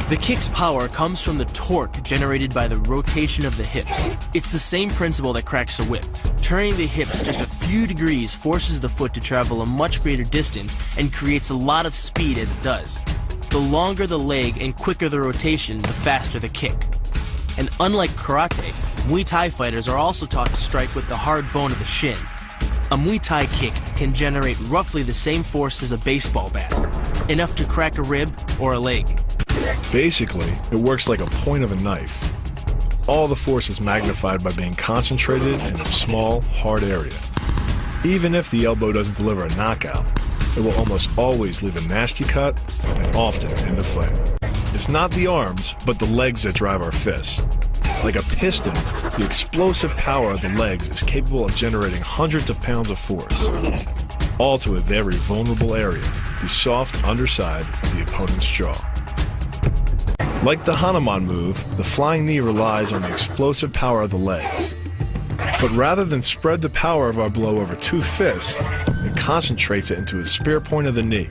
The kick's power comes from the torque generated by the rotation of the hips. It's the same principle that cracks a whip. Turning the hips just a few degrees forces the foot to travel a much greater distance and creates a lot of speed as it does. The longer the leg and quicker the rotation, the faster the kick. And unlike karate, Muay Thai fighters are also taught to strike with the hard bone of the shin. A Muay Thai kick can generate roughly the same force as a baseball bat, enough to crack a rib or a leg. Basically, it works like a point of a knife. All the force is magnified by being concentrated in a small, hard area. Even if the elbow doesn't deliver a knockout, it will almost always leave a nasty cut and often end the fight. It's not the arms, but the legs that drive our fists. Like a piston, the explosive power of the legs is capable of generating hundreds of pounds of force, all to a very vulnerable area, the soft underside of the opponent's jaw. Like the Hanuman move, the flying knee relies on the explosive power of the legs. But rather than spread the power of our blow over two fists, it concentrates it into the spear point of the knee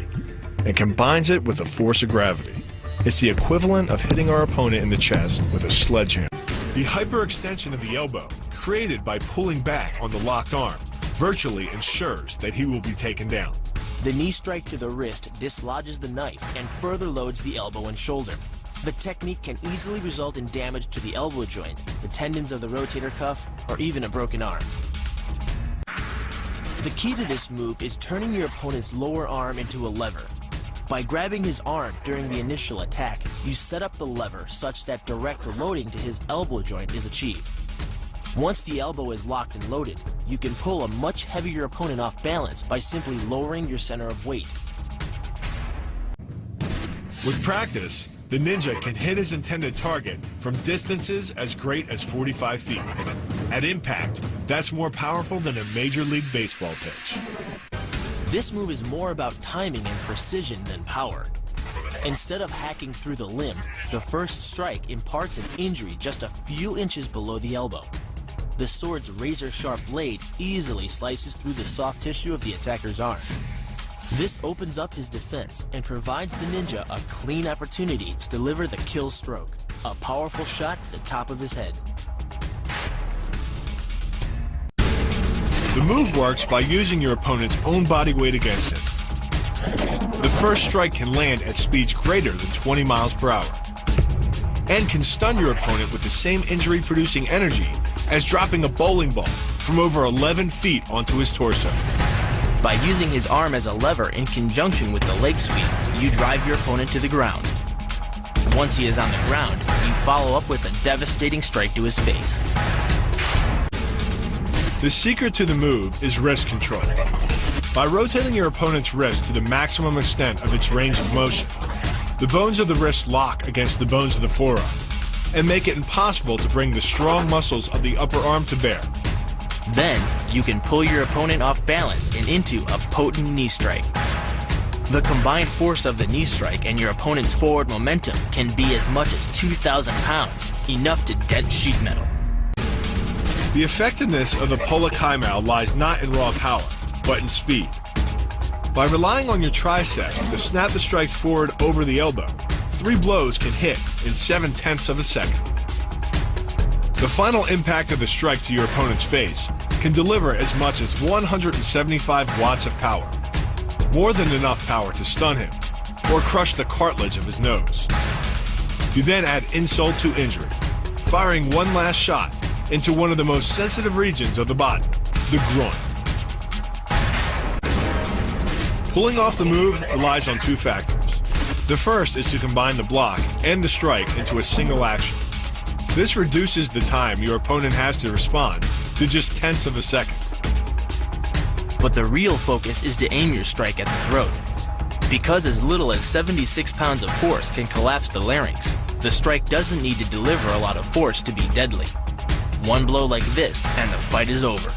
and combines it with the force of gravity. It's the equivalent of hitting our opponent in the chest with a sledgehammer. The hyperextension of the elbow, created by pulling back on the locked arm, virtually ensures that he will be taken down. The knee strike to the wrist dislodges the knife and further loads the elbow and shoulder. The technique can easily result in damage to the elbow joint, the tendons of the rotator cuff, or even a broken arm. The key to this move is turning your opponent's lower arm into a lever. By grabbing his arm during the initial attack, you set up the lever such that direct loading to his elbow joint is achieved. Once the elbow is locked and loaded, you can pull a much heavier opponent off balance by simply lowering your center of weight. With practice, the ninja can hit his intended target from distances as great as 45 feet. At impact, that's more powerful than a Major League Baseball pitch. This move is more about timing and precision than power. Instead of hacking through the limb, the first strike imparts an injury just a few inches below the elbow. The sword's razor-sharp blade easily slices through the soft tissue of the attacker's arm. This opens up his defense and provides the ninja a clean opportunity to deliver the kill stroke, a powerful shot to the top of his head. The move works by using your opponent's own body weight against him. The first strike can land at speeds greater than 20 miles per hour and can stun your opponent with the same injury-producing energy as dropping a bowling ball from over 11 feet onto his torso. By using his arm as a lever in conjunction with the leg sweep, you drive your opponent to the ground. Once he is on the ground, you follow up with a devastating strike to his face. The secret to the move is wrist control. By rotating your opponent's wrist to the maximum extent of its range of motion, the bones of the wrist lock against the bones of the forearm and make it impossible to bring the strong muscles of the upper arm to bear. Then, you can pull your opponent off balance and into a potent knee strike. The combined force of the knee strike and your opponent's forward momentum can be as much as 2,000 pounds, enough to dent sheet metal. The effectiveness of the Pola Kaimao lies not in raw power, but in speed. By relying on your triceps to snap the strikes forward over the elbow, 3 blows can hit in 7/10 of a second. The final impact of the strike to your opponent's face can deliver as much as 175 watts of power, more than enough power to stun him or crush the cartilage of his nose. You then add insult to injury, firing one last shot into one of the most sensitive regions of the body, the groin. Pulling off the move relies on 2 factors. The first is to combine the block and the strike into a single action. This reduces the time your opponent has to respond to just 1/10 of a second. But the real focus is to aim your strike at the throat. Because as little as 76 pounds of force can collapse the larynx, the strike doesn't need to deliver a lot of force to be deadly. One blow like this and the fight is over.